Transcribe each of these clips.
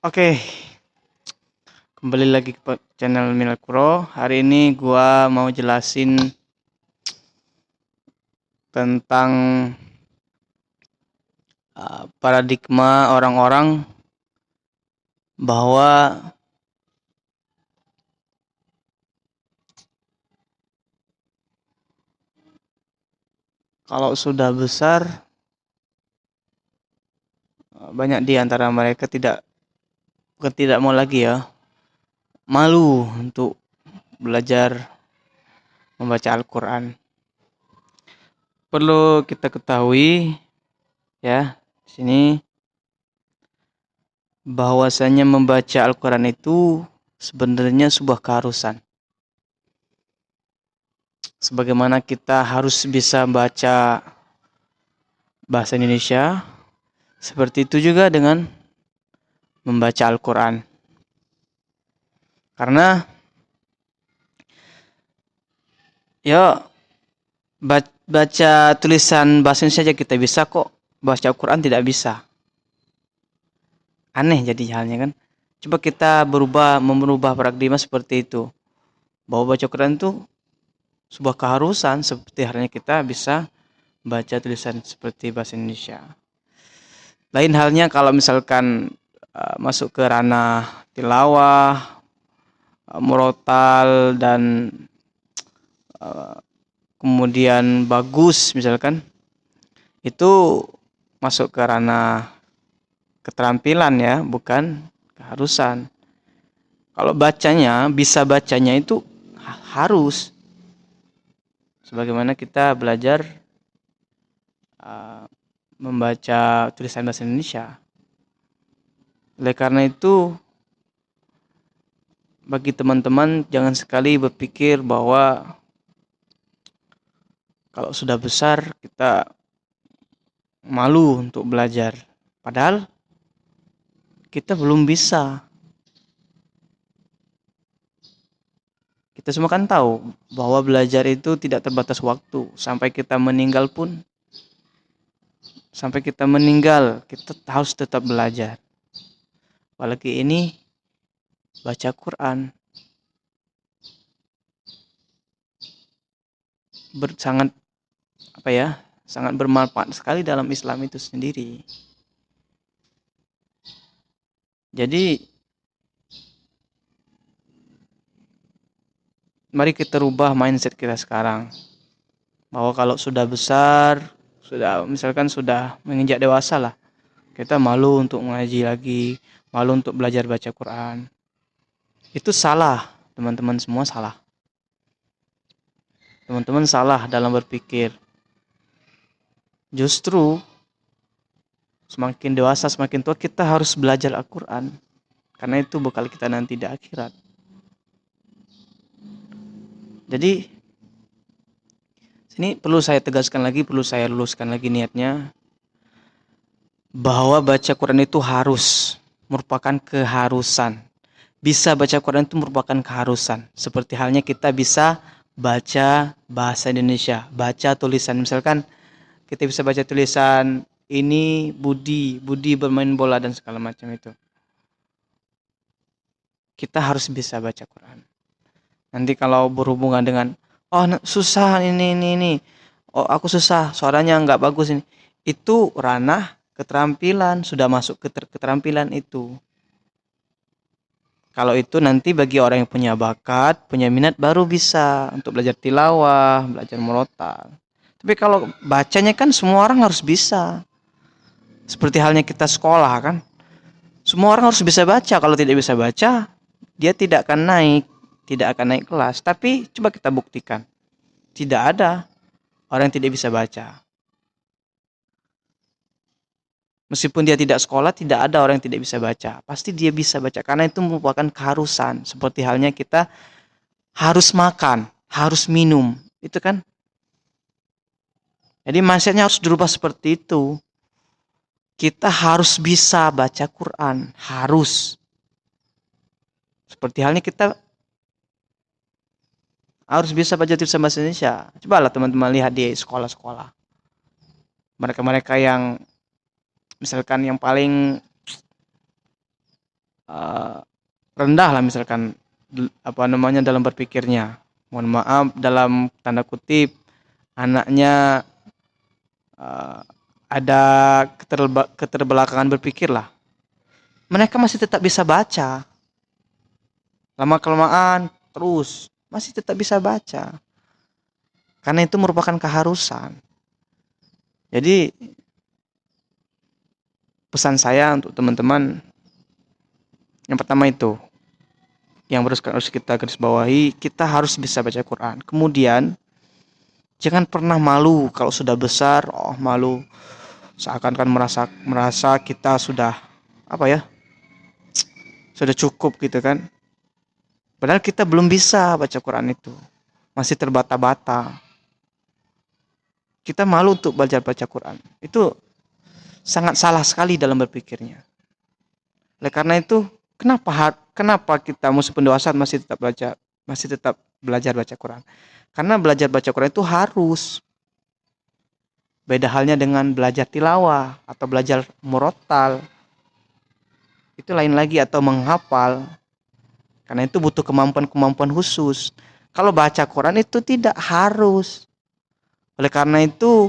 Oke, kembali lagi ke channel Milkuro. Hari ini gua mau jelasin tentang paradigma orang-orang bahwa kalau sudah besar banyak di antara mereka bukan tidak mau lagi ya, malu untuk belajar membaca Al-Qur'an. Perlu kita ketahui ya, di sini bahwasanya membaca Al-Qur'an itu sebenarnya sebuah keharusan. Sebagaimana kita harus bisa baca bahasa Indonesia, seperti itu juga dengan membaca Al-Quran. Karena ya baca tulisan bahasa Indonesia saja kita bisa kok, baca Al-Quran tidak bisa. Aneh jadi halnya kan. Coba kita merubah paradigma seperti itu. Bahwa baca Al-Quran itu sebuah keharusan seperti halnya kita bisa baca tulisan seperti bahasa Indonesia. Lain halnya kalau misalkan masuk ke ranah tilawah, murotal dan kemudian bagus misalkan, itu masuk ke ranah keterampilan ya, bukan keharusan. Kalau bisa bacanya itu harus. Sebagaimana kita belajar membaca tulisan bahasa Indonesia. Oleh karena itu, bagi teman-teman jangan sekali berpikir bahwa kalau sudah besar kita malu untuk belajar. Padahal kita belum bisa. Kita semua kan tahu bahwa belajar itu tidak terbatas waktu. Sampai kita meninggal, kita harus tetap belajar. Apalagi ini baca Quran. Sangat bermanfaat sekali dalam Islam itu sendiri. Jadi mari kita rubah mindset kita sekarang. Bahwa kalau sudah besar, sudah menginjak dewasa lah, kita malu untuk mengaji lagi, malu untuk belajar baca Quran. Itu salah, teman-teman semua salah. Teman-teman salah dalam berpikir. Justru semakin dewasa, semakin tua kita harus belajar Al-Quran. Karena itu bekal kita nanti di akhirat. Jadi sini perlu saya tegaskan lagi, perlu saya luluskan lagi niatnya, bahwa baca Quran itu merupakan keharusan. Bisa baca Quran itu merupakan keharusan. Seperti halnya kita bisa baca bahasa Indonesia, baca tulisan. Misalkan kita bisa baca tulisan ini Budi bermain bola dan segala macam itu. Kita harus bisa baca Quran. Nanti kalau berhubungan dengan susah ini. Oh, aku susah, suaranya nggak bagus ini. Itu ranah keterampilan, sudah masuk ke keterampilan itu. Kalau itu nanti bagi orang yang punya bakat, punya minat baru bisa untuk belajar tilawah, belajar murotal. Tapi kalau bacanya kan semua orang harus bisa. Seperti halnya kita sekolah kan. Semua orang harus bisa baca. Kalau tidak bisa baca, dia tidak akan naik kelas. Tapi coba kita buktikan. Tidak ada orang yang tidak bisa baca. Meskipun dia tidak sekolah, tidak ada orang yang tidak bisa baca. Pasti dia bisa baca karena itu merupakan keharusan. Seperti halnya kita harus makan, harus minum. Itu kan. Jadi mindsetnya harus dirubah seperti itu. Kita harus bisa baca Quran. Harus. Seperti halnya kita harus bisa baca tulisan bahasa Indonesia. Cobalah teman-teman lihat di sekolah-sekolah. Mereka-mereka yang misalkan yang paling eh, rendah lah misalkan dalam berpikirnya. Mohon maaf dalam tanda kutip anaknya eh, ada keterbelakangan berpikir lah. Mereka masih tetap bisa baca. Lama kelamaan terus masih tetap bisa baca. Karena itu merupakan keharusan. Jadi pesan saya untuk teman-teman yang pertama itu yang harus kita garis bawahi, kita harus bisa baca Quran. Kemudian jangan pernah malu kalau sudah besar, malu seakan-akan merasa kita sudah sudah cukup gitu kan. Padahal kita belum bisa baca Quran itu. Masih terbata-bata. Kita malu untuk belajar baca Quran. Itu sangat salah sekali dalam berpikirnya. Oleh karena itu, kenapa kita meskipun dewasa masih tetap belajar baca Quran? Karena belajar baca Quran itu harus. Beda halnya dengan belajar tilawah atau belajar murotal. Itu lain lagi, atau menghafal. Karena itu butuh kemampuan-kemampuan khusus. Kalau baca Quran itu tidak harus. Oleh karena itu,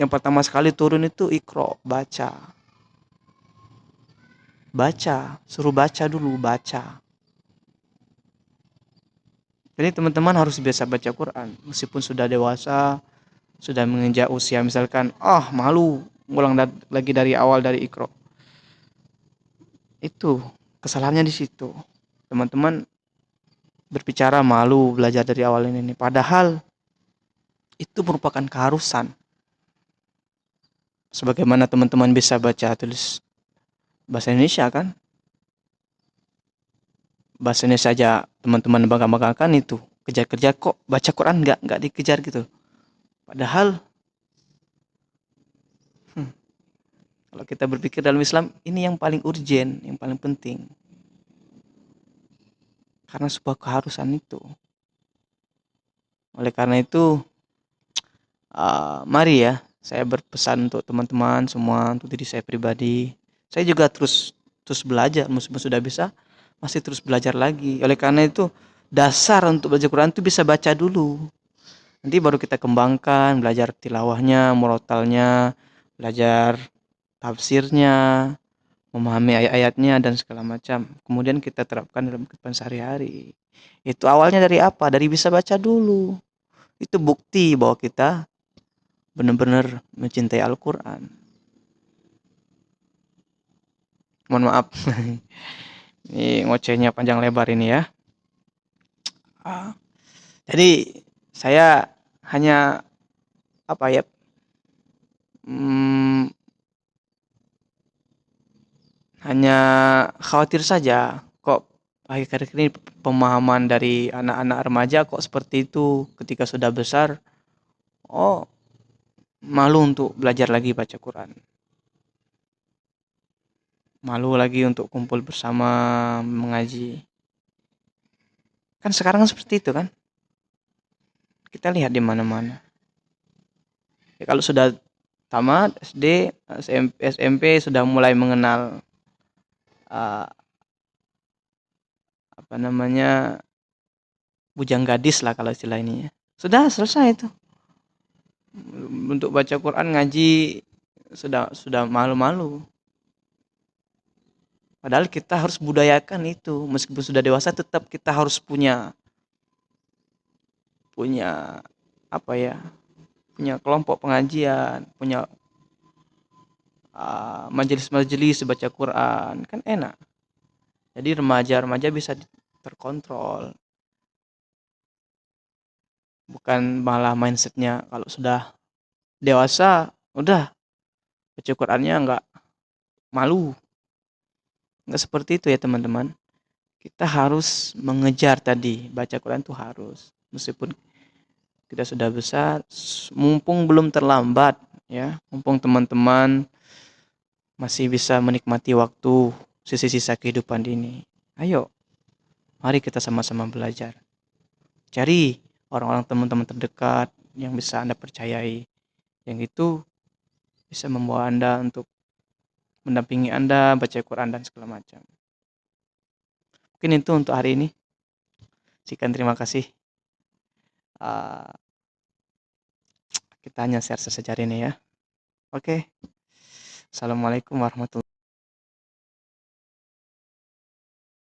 yang pertama sekali turun itu Iqra, baca. Baca, suruh baca dulu, baca. Jadi teman-teman harus biasa baca Quran. Meskipun sudah dewasa, sudah menginjak usia misalkan, malu ngulang lagi dari awal dari Iqra. Itu kesalahannya di situ. Teman-teman berbicara malu belajar dari awal ini. Padahal itu merupakan keharusan. Sebagaimana teman-teman bisa baca tulis bahasa Indonesia kan? Bahasa Indonesia saja teman-teman bangga-banggakan itu. Kejar-kejar kok baca Quran nggak dikejar gitu. Padahal kalau kita berpikir dalam Islam, ini yang paling urgen, yang paling penting. Karena sebuah keharusan itu. Oleh karena itu, mari ya, saya berpesan untuk teman-teman semua, untuk diri saya pribadi. Saya juga terus belajar, meskipun sudah bisa, masih terus belajar lagi. Oleh karena itu, dasar untuk belajar Quran itu bisa baca dulu. Nanti baru kita kembangkan, belajar tilawahnya, murotalnya, belajar tafsirnya, memahami ayat-ayatnya dan segala macam. Kemudian kita terapkan dalam kehidupan sehari-hari. Itu awalnya dari apa? Dari bisa baca dulu. Itu bukti bahwa kita benar-benar mencintai Al-Quran. Mohon maaf. Ini ngocehnya panjang lebar ini ya. Jadi saya hanya hanya khawatir saja kok akhir-akhir ini pemahaman dari anak-anak remaja kok seperti itu, ketika sudah besar malu untuk belajar lagi baca Quran, malu lagi untuk kumpul bersama mengaji. Kan sekarang seperti itu kan, kita lihat di mana-mana ya. Kalau sudah tamat SD, SMP sudah mulai mengenal bujang gadis lah kalau istilah ini ya. Sudah selesai itu. Untuk baca Quran, ngaji sudah malu-malu. Padahal kita harus budayakan itu. Meskipun sudah dewasa, tetap kita harus punya punya kelompok pengajian, punya majelis-majelis baca Quran, kan enak. Jadi remaja bisa terkontrol. Bukan malah mindsetnya kalau sudah dewasa udah baca Qurannya nggak malu. Nggak seperti itu ya teman-teman. Kita harus mengejar tadi, baca Quran itu harus. Meskipun kita sudah besar, mumpung belum terlambat ya, mumpung teman-teman masih bisa menikmati waktu sisa-sisa kehidupan ini. Ayo, mari kita sama-sama belajar. Cari orang-orang teman-teman terdekat yang bisa Anda percayai. Yang itu bisa membawa Anda untuk mendampingi Anda baca Quran dan segala macam. Mungkin itu untuk hari ini. Sekian, terima kasih. Uh, kita hanya share sesajar ini ya. Oke. Assalamualaikum warahmatullahi wabarakatuh.